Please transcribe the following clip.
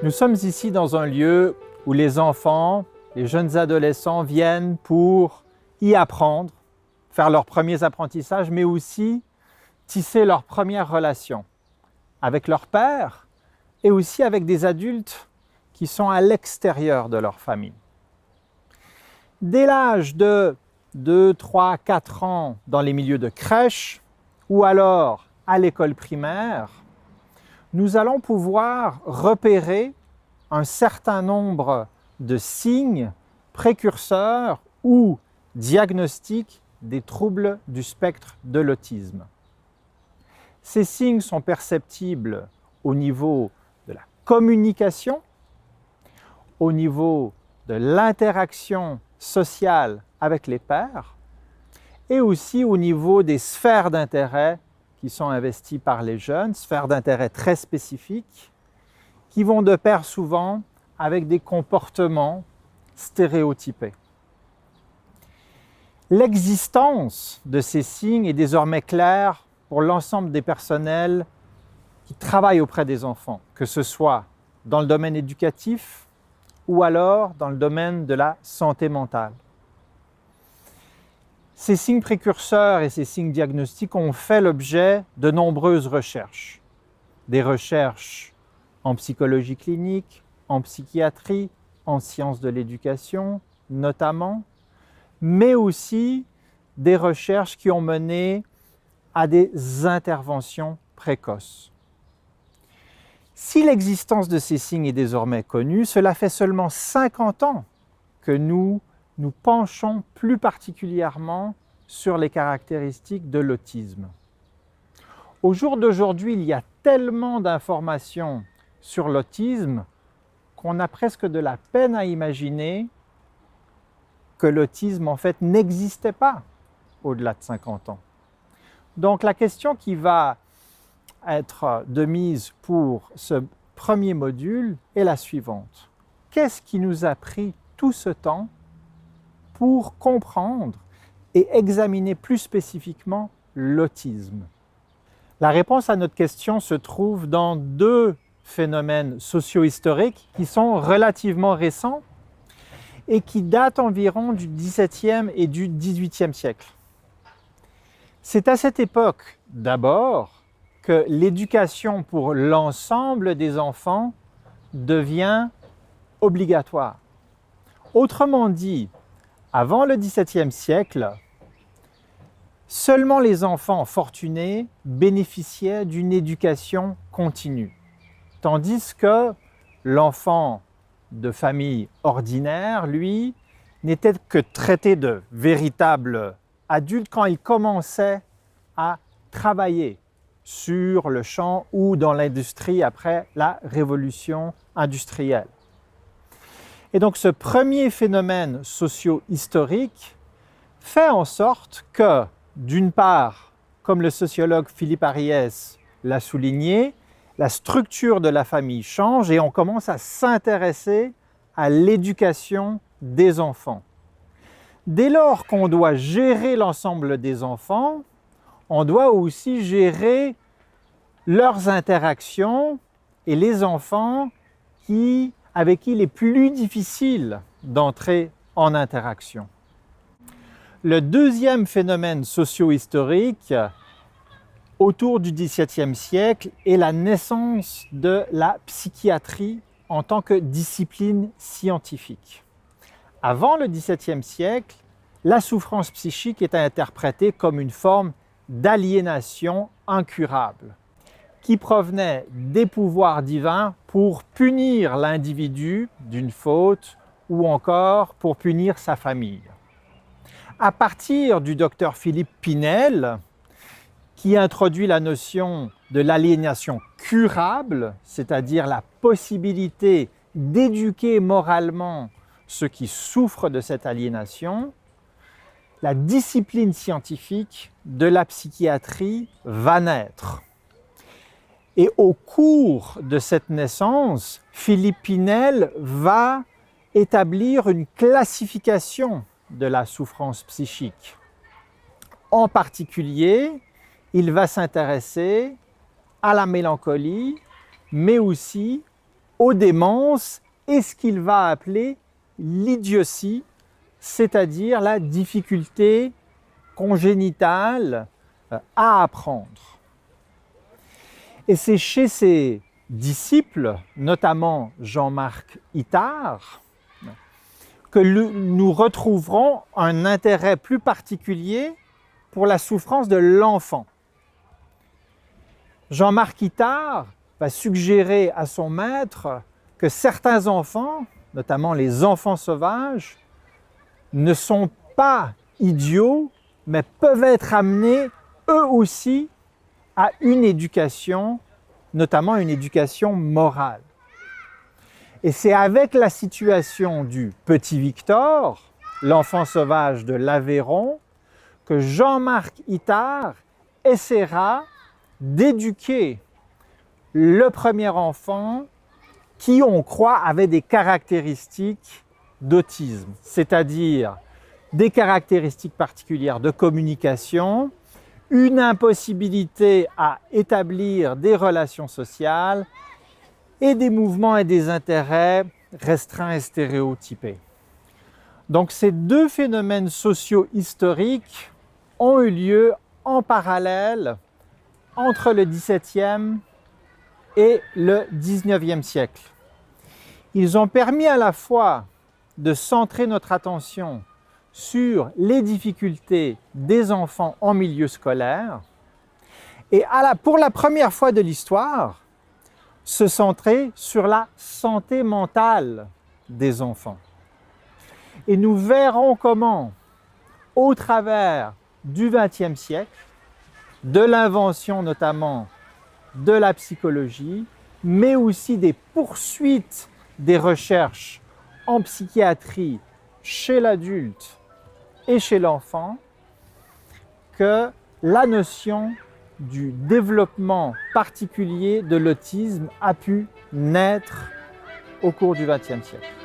Nous sommes ici dans un lieu où les enfants, les jeunes adolescents viennent pour y apprendre, faire leurs premiers apprentissages, mais aussi tisser leurs premières relations avec leur père et aussi avec des adultes qui sont à l'extérieur de leur famille. Dès l'âge de 2, 3, 4 ans dans les milieux de crèche ou alors à l'école primaire, nous allons pouvoir repérer un certain nombre de signes précurseurs ou diagnostiques des troubles du spectre de l'autisme. Ces signes sont perceptibles au niveau de la communication, au niveau de l'interaction sociale avec les pairs et aussi au niveau des sphères d'intérêt qui sont investies par les jeunes, sphères d'intérêt très spécifiques, qui vont de pair souvent avec des comportements stéréotypés. L'existence de ces signes est désormais claire pour l'ensemble des personnels qui travaillent auprès des enfants, que ce soit dans le domaine éducatif ou alors dans le domaine de la santé mentale. Ces signes précurseurs et ces signes diagnostiques ont fait l'objet de nombreuses recherches. Des recherches en psychologie clinique, en psychiatrie, en sciences de l'éducation notamment, mais aussi des recherches qui ont mené à des interventions précoces. Si l'existence de ces signes est désormais connue, cela fait seulement 50 ans que nous nous penchons plus particulièrement sur les caractéristiques de l'autisme. Au jour d'aujourd'hui, il y a tellement d'informations sur l'autisme qu'on a presque de la peine à imaginer que l'autisme en fait n'existait pas au-delà de 50 ans. Donc la question qui va être de mise pour ce premier module est la suivante. Qu'est-ce qui nous a pris tout ce temps pour comprendre et examiner plus spécifiquement l'autisme? La réponse à notre question se trouve dans deux phénomènes socio-historiques qui sont relativement récents et qui datent environ du XVIIe et du XVIIIe siècle. C'est à cette époque, d'abord, que l'éducation pour l'ensemble des enfants devient obligatoire. Autrement dit, avant le XVIIe siècle, seulement les enfants fortunés bénéficiaient d'une éducation continue, tandis que l'enfant de famille ordinaire, lui, n'était que traité de véritable adulte quand il commençait à travailler sur le champ ou dans l'industrie après la révolution industrielle. Et donc ce premier phénomène socio-historique fait en sorte que, d'une part, comme le sociologue Philippe Ariès l'a souligné, la structure de la famille change et on commence à s'intéresser à l'éducation des enfants. Dès lors qu'on doit gérer l'ensemble des enfants, on doit aussi gérer leurs interactions et les enfants avec qui il est plus difficile d'entrer en interaction. Le deuxième phénomène socio-historique autour du XVIIe siècle est la naissance de la psychiatrie en tant que discipline scientifique. Avant le XVIIe siècle, la souffrance psychique était interprétée comme une forme d'aliénation incurable qui provenait des pouvoirs divins pour punir l'individu d'une faute ou encore pour punir sa famille. À partir du docteur Philippe Pinel, qui introduit la notion de l'aliénation curable, c'est-à-dire la possibilité d'éduquer moralement ceux qui souffrent de cette aliénation, la discipline scientifique de la psychiatrie va naître. Et au cours de cette naissance, Philippe Pinel va établir une classification de la souffrance psychique. En particulier, il va s'intéresser à la mélancolie, mais aussi aux démences et ce qu'il va appeler l'idiotie, c'est-à-dire la difficulté congénitale à apprendre. Et c'est chez ses disciples, notamment Jean-Marc Itard, que nous retrouverons un intérêt plus particulier pour la souffrance de l'enfant. Jean-Marc Itard va suggérer à son maître que certains enfants, notamment les enfants sauvages, ne sont pas idiots, mais peuvent être amenés eux aussi à une éducation, notamment une éducation morale. Et c'est avec la situation du petit Victor, l'enfant sauvage de l'Aveyron, que Jean-Marc Itard essaiera d'éduquer le premier enfant qui, on croit, avait des caractéristiques d'autisme, c'est-à-dire des caractéristiques particulières de communication, une impossibilité à établir des relations sociales et des mouvements et des intérêts restreints et stéréotypés. Donc ces deux phénomènes socio-historiques ont eu lieu en parallèle entre le XVIIe et le XIXe siècle. Ils ont permis à la fois de centrer notre attention sur les difficultés des enfants en milieu scolaire et pour la première fois de l'histoire, se centrer sur la santé mentale des enfants. Et nous verrons comment, au travers du XXe siècle, de l'invention notamment de la psychologie, mais aussi des poursuites des recherches en psychiatrie chez l'adulte et chez l'enfant, que la notion du développement particulier de l'autisme a pu naître au cours du XXe siècle.